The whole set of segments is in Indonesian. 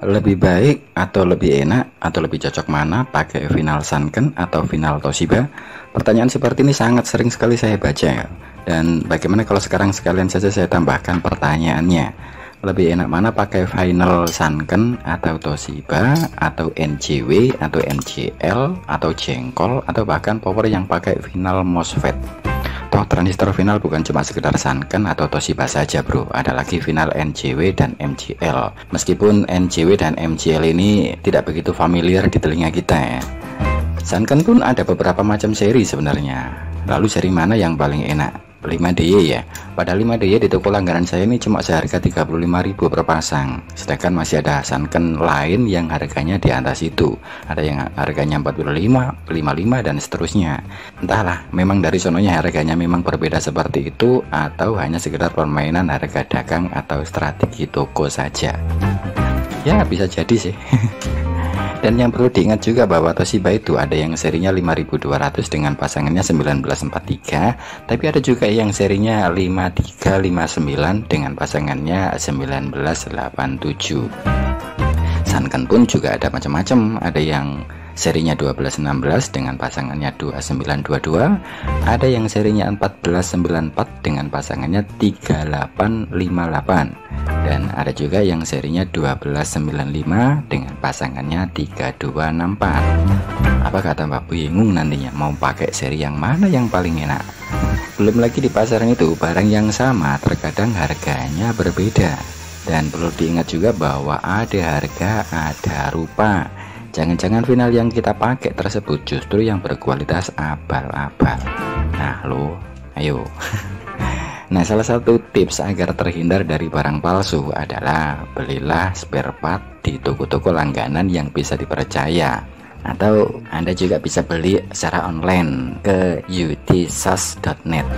Lebih baik atau lebih enak atau lebih cocok mana pakai final Sanken atau final Toshiba? Pertanyaan seperti ini sangat sering sekali saya baca. Dan bagaimana kalau sekarang sekalian saja saya tambahkan pertanyaannya. Lebih enak mana pakai final Sanken atau Toshiba atau NJW atau NJL atau jengkol atau bahkan power yang pakai final MOSFET? Toh transistor final bukan cuma sekedar Sanken atau Toshiba saja bro, ada lagi final NJW dan MJL. Meskipun NJW dan MJL ini tidak begitu familiar di telinga kita ya. Sanken pun ada beberapa macam seri sebenarnya. Lalu seri mana yang paling enak? 5DY ya. Pada 5DY di toko langganan saya ini cuma seharga 35.000 per pasang. Sedangkan masih ada Sanken lain yang harganya di atas itu. Ada yang harganya 45, 55 dan seterusnya. Entahlah, memang dari sononya harganya memang berbeda seperti itu atau hanya sekedar permainan harga dagang atau strategi toko saja. Ya, bisa jadi sih. Dan yang perlu diingat juga bahwa Toshiba itu ada yang serinya 5200 dengan pasangannya 1943, tapi ada juga yang serinya 5359 dengan pasangannya 1987. Sanken pun juga ada macam-macam, ada yang serinya 1216 dengan pasangannya 2922, ada yang serinya 1494 dengan pasangannya 3858, dan ada juga yang serinya 1295 dengan pasangannya 3264. Apakah tambah bingung nantinya mau pakai seri yang mana yang paling enak? Belum lagi di pasaran itu barang yang sama terkadang harganya berbeda, dan perlu diingat juga bahwa ada harga ada rupa. Jangan-jangan final yang kita pakai tersebut justru yang berkualitas abal-abal. Nah lo, ayo. Nah, salah satu tips agar terhindar dari barang palsu adalah belilah spare part di toko-toko langganan yang bisa dipercaya. Atau Anda juga bisa beli secara online ke utsos.net.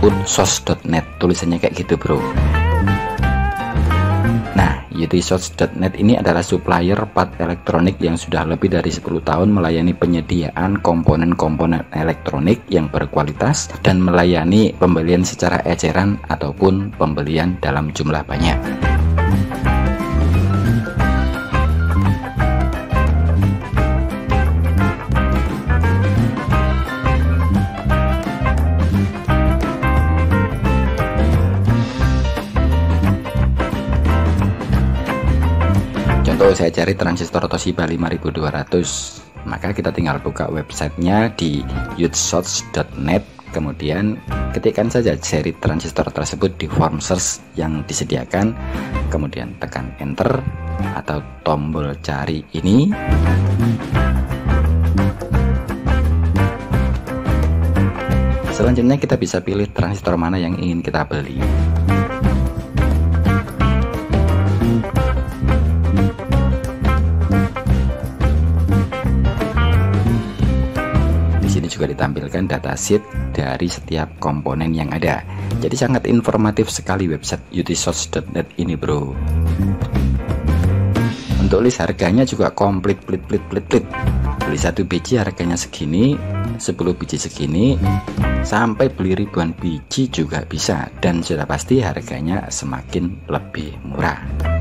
utsos.net tulisannya kayak gitu bro. Nah, utsos.net ini adalah supplier part elektronik yang sudah lebih dari 10 tahun melayani penyediaan komponen-komponen elektronik yang berkualitas dan melayani pembelian secara eceran ataupun pembelian dalam jumlah banyak. Contoh saya cari transistor Toshiba 5200, maka kita tinggal buka websitenya di utsos.net, kemudian ketikkan saja seri transistor tersebut di form search yang disediakan, kemudian tekan enter atau tombol cari ini. Selanjutnya kita bisa pilih transistor mana yang ingin kita beli. Juga ditampilkan datasheet dari setiap komponen yang ada. Jadi sangat informatif sekali website utsos.net ini bro. Untuk list harganya juga komplit plit. Beli satu biji harganya segini, 10 biji segini, sampai beli ribuan biji juga bisa, dan sudah pasti harganya semakin lebih murah.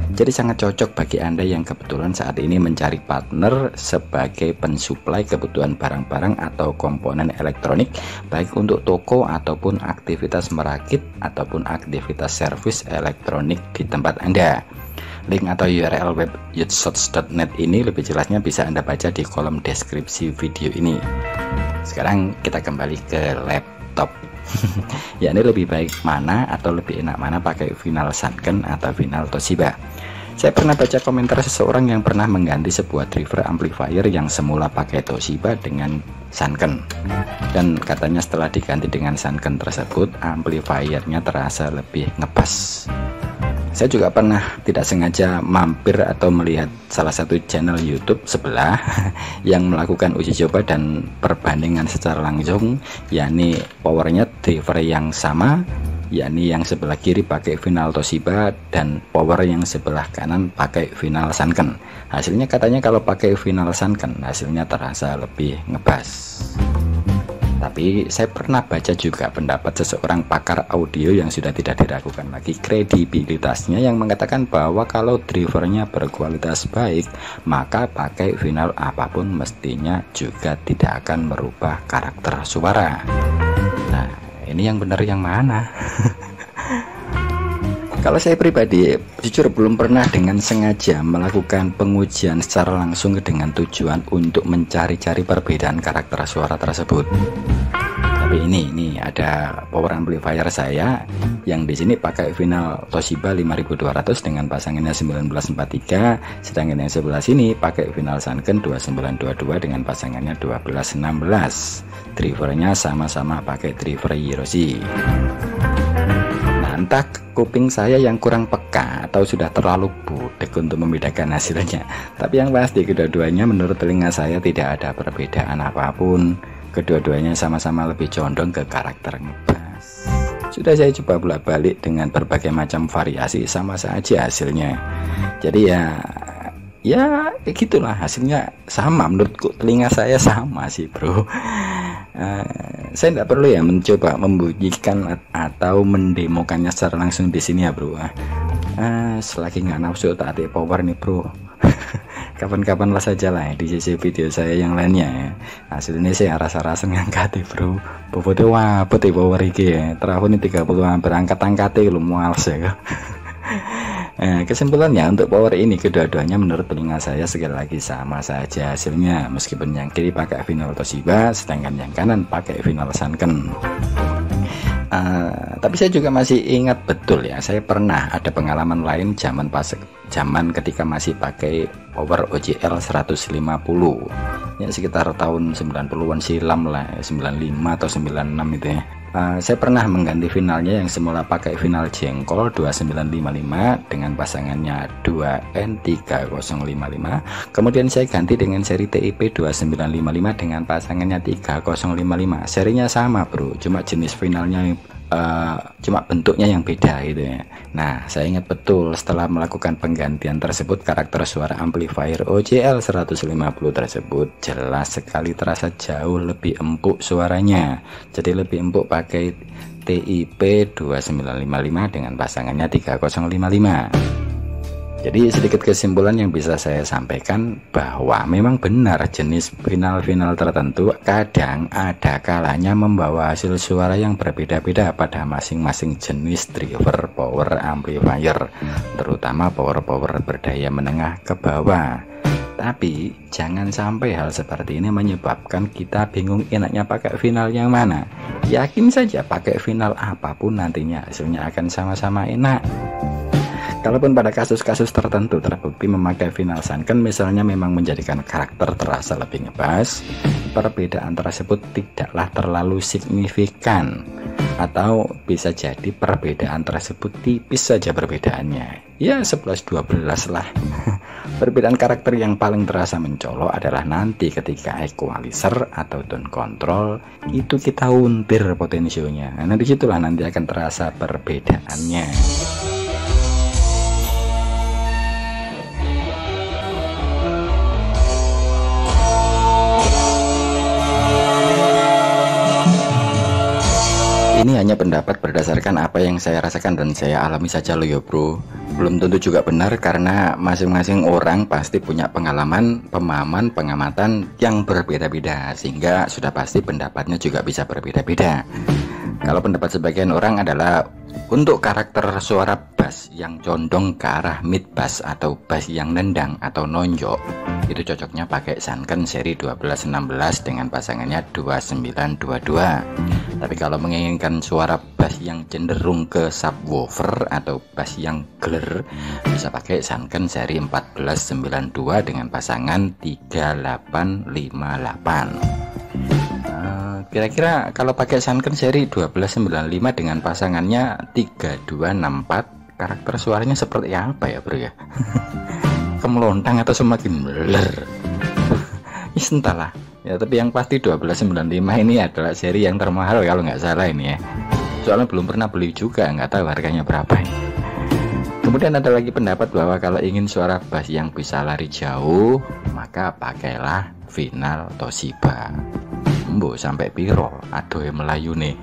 Jadi sangat cocok bagi Anda yang kebetulan saat ini mencari partner sebagai pensuplai kebutuhan barang-barang atau komponen elektronik, baik untuk toko ataupun aktivitas merakit ataupun aktivitas servis elektronik di tempat Anda. Link atau URL web utsos.net ini lebih jelasnya bisa Anda baca di kolom deskripsi video ini. Sekarang kita kembali ke laptop. Ya, ini lebih baik mana atau lebih enak mana pakai final Sanken atau final Toshiba? Saya pernah baca komentar seseorang yang pernah mengganti sebuah driver amplifier yang semula pakai Toshiba dengan Sanken, dan katanya setelah diganti dengan Sanken tersebut amplifiernya terasa lebih ngepas. Saya juga pernah tidak sengaja mampir atau melihat salah satu channel YouTube sebelah yang melakukan uji coba dan perbandingan secara langsung, yakni powernya driver yang sama, yakni yang sebelah kiri pakai final Toshiba dan power yang sebelah kanan pakai final Sanken. Hasilnya katanya kalau pakai final Sanken hasilnya terasa lebih ngebas. Tapi saya pernah baca juga pendapat seseorang pakar audio yang sudah tidak diragukan lagi kredibilitasnya, yang mengatakan bahwa kalau drivernya berkualitas baik, maka pakai final apapun mestinya juga tidak akan merubah karakter suara. Nah, ini yang benar yang mana? Kalau saya pribadi, jujur belum pernah dengan sengaja melakukan pengujian secara langsung dengan tujuan untuk mencari-cari perbedaan karakter suara tersebut. Tapi ini ada power amplifier saya yang di sini pakai final Toshiba 5200 dengan pasangannya 1943, sedangkan yang sebelah sini pakai final Sanken 2922 dengan pasangannya 1216. Drivernya sama-sama pakai driver Hiroshi. Entah kuping saya yang kurang peka atau sudah terlalu budek untuk membedakan hasilnya. Tapi yang pasti kedua-duanya menurut telinga saya tidak ada perbedaan apapun. Kedua-duanya sama-sama lebih condong ke karakter ngebass. Sudah saya coba bolak-balik dengan berbagai macam variasi, sama saja hasilnya. Jadi ya gitulah, hasilnya sama menurutku, telinga saya sama sih bro. Saya tidak perlu ya mencoba membunyikan atau mendemokannya secara langsung di sini ya bro. Selagi nggak nafsu tak ada power nih bro. Kapan-kapan lah saja lah ya, di sisi video saya yang lainnya ya. Hasilnya saya rasa-rasa ngangkat bro. Bobotnya wabot ya power iki ya. Terakhir ini 30 ampere angkat-angkatnya lu muals ya. Kesimpulannya untuk power ini kedua-duanya menurut telinga saya sekali lagi sama saja hasilnya, meskipun yang kiri pakai final Toshiba sedangkan yang kanan pakai final Sanken. Tapi saya juga masih ingat betul ya, saya pernah ada pengalaman lain zaman ketika masih pakai power OJL 150 ya, sekitar tahun 90-an silam lah, 95 atau 96 itu ya. Saya pernah mengganti finalnya yang semula pakai final jengkol 2955 dengan pasangannya 2N3055. Kemudian saya ganti dengan seri TIP 2955 dengan pasangannya 3055. Serinya sama bro, cuma jenis finalnya cuma bentuknya yang beda gitu ya. Nah, saya ingat betul setelah melakukan penggantian tersebut, karakter suara amplifier OJL 150 tersebut jelas sekali terasa jauh lebih empuk suaranya. Jadi lebih empuk pakai TIP 2955 dengan pasangannya 3055. Jadi sedikit kesimpulan yang bisa saya sampaikan bahwa memang benar jenis final-final tertentu kadang ada kalanya membawa hasil suara yang berbeda-beda pada masing-masing jenis driver power amplifier, terutama power berdaya menengah ke bawah. Tapi jangan sampai hal seperti ini menyebabkan kita bingung enaknya pakai final yang mana. Yakin saja pakai final apapun nantinya hasilnya akan sama-sama enak. Kalaupun pada kasus-kasus tertentu terbukti memakai final Sanken misalnya memang menjadikan karakter terasa lebih ngebass, perbedaan tersebut tidaklah terlalu signifikan, atau bisa jadi perbedaan tersebut tipis saja perbedaannya, ya 11-12 lah. Perbedaan karakter yang paling terasa mencolok adalah nanti ketika equalizer atau tone control itu kita untir potensionya. Nah disitulah nanti akan terasa perbedaannya. Ini hanya pendapat berdasarkan apa yang saya rasakan dan saya alami saja loh ya bro. Belum tentu juga benar karena masing-masing orang pasti punya pengalaman, pemahaman, pengamatan yang berbeda-beda, sehingga sudah pasti pendapatnya juga bisa berbeda-beda. Kalau pendapat sebagian orang adalah untuk karakter suara bass yang condong ke arah mid bass atau bass yang nendang atau nonjok, itu cocoknya pakai Sanken seri 1216 dengan pasangannya 2922. Tapi kalau menginginkan suara bass yang cenderung ke subwoofer atau bass yang geler, bisa pakai Sanken seri 1492 dengan pasangan 3858. Kira-kira kalau pakai Sanken seri 1295 dengan pasangannya 3264, karakter suaranya seperti apa ya bro ya? Kemelontang atau semakin beler? Ya entahlah ya, tapi yang pasti 1295 ini adalah seri yang termahal kalau nggak salah ini ya. Soalnya belum pernah beli juga, nggak tahu harganya berapa ini. Kemudian ada lagi pendapat bahwa kalau ingin suara bass yang bisa lari jauh, maka pakailah final Toshiba. Mbo sampai piro aduh Melayu nih.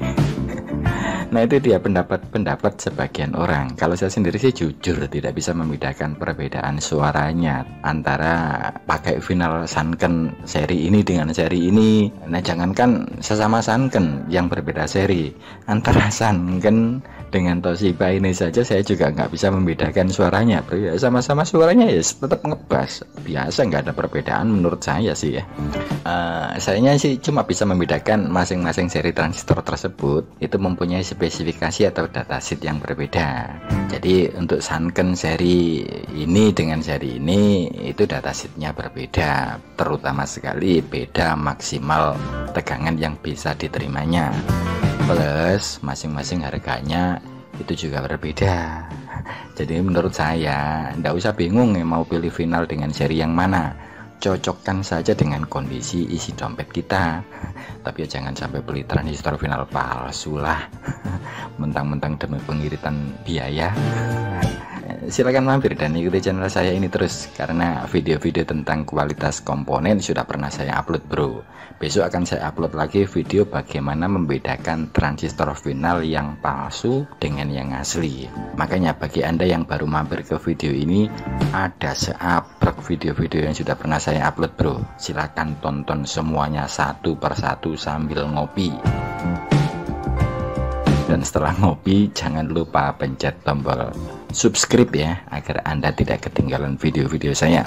Nah itu dia pendapat sebagian orang. Kalau saya sendiri sih jujur tidak bisa membedakan perbedaan suaranya antara pakai final Sanken seri ini dengan seri ini. Nah jangankan sesama Sanken yang berbeda seri, antara Sanken dengan Toshiba ini saja saya juga nggak bisa membedakan suaranya bro. Ya sama-sama suaranya ya tetap ngebas biasa, nggak ada perbedaan menurut saya sih ya. Sayanya sih cuma bisa membedakan masing-masing seri transistor tersebut itu mempunyai spesifikasi atau datasheet yang berbeda. Jadi untuk Sanken seri ini dengan seri ini itu datasheetnya berbeda, terutama sekali beda maksimal tegangan yang bisa diterimanya, plus masing-masing harganya itu juga berbeda. Jadi menurut saya ndak usah bingung ya mau pilih final dengan seri yang mana, cocokkan saja dengan kondisi isi dompet kita. Tapi ya jangan sampai beli transistor final palsu lah mentang-mentang demi pengiritan biaya. Silakan mampir dan ikuti channel saya ini terus, karena video-video tentang kualitas komponen sudah pernah saya upload bro. Besok akan saya upload lagi video bagaimana membedakan transistor final yang palsu dengan yang asli. Makanya bagi anda yang baru mampir ke video ini, ada seabrek video-video yang sudah pernah saya upload bro. Silakan tonton semuanya satu persatu sambil ngopi. Dan setelah ngopi jangan lupa pencet tombol subscribe ya, agar anda tidak ketinggalan video-video saya.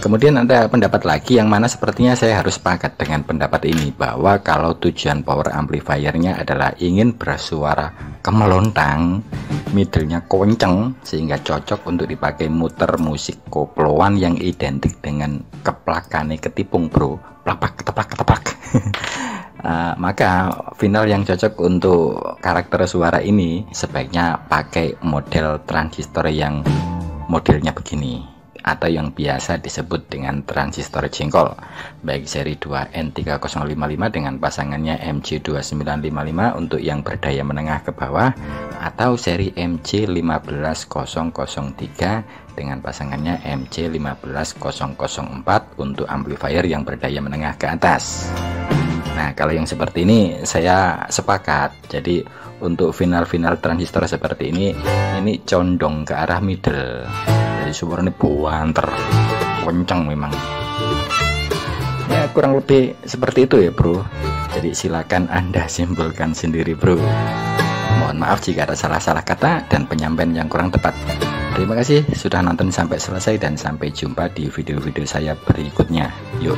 Kemudian ada pendapat lagi yang mana sepertinya saya harus sepakat dengan pendapat ini, bahwa kalau tujuan power amplifiernya adalah ingin bersuara kemelontang, middle-nya kenceng sehingga cocok untuk dipakai muter musik koploan yang identik dengan keplakane ketipung bro, plapak keteplak keteplak. Maka final yang cocok untuk karakter suara ini sebaiknya pakai model transistor yang modelnya begini, atau yang biasa disebut dengan transistor jengkol, baik seri 2N3055 dengan pasangannya MC2955 untuk yang berdaya menengah ke bawah, atau seri MC15003 dengan pasangannya MC15004 untuk amplifier yang berdaya menengah ke atas. Nah kalau yang seperti ini saya sepakat. Jadi untuk final-final transistor seperti ini condong ke arah middle. Jadi suaranya buanter, kenceng memang. Ya kurang lebih seperti itu ya bro. Jadi silakan anda simpulkan sendiri bro. Mohon maaf jika ada salah-salah kata dan penyampaian yang kurang tepat. Terima kasih sudah nonton sampai selesai dan sampai jumpa di video-video saya berikutnya. Yuk.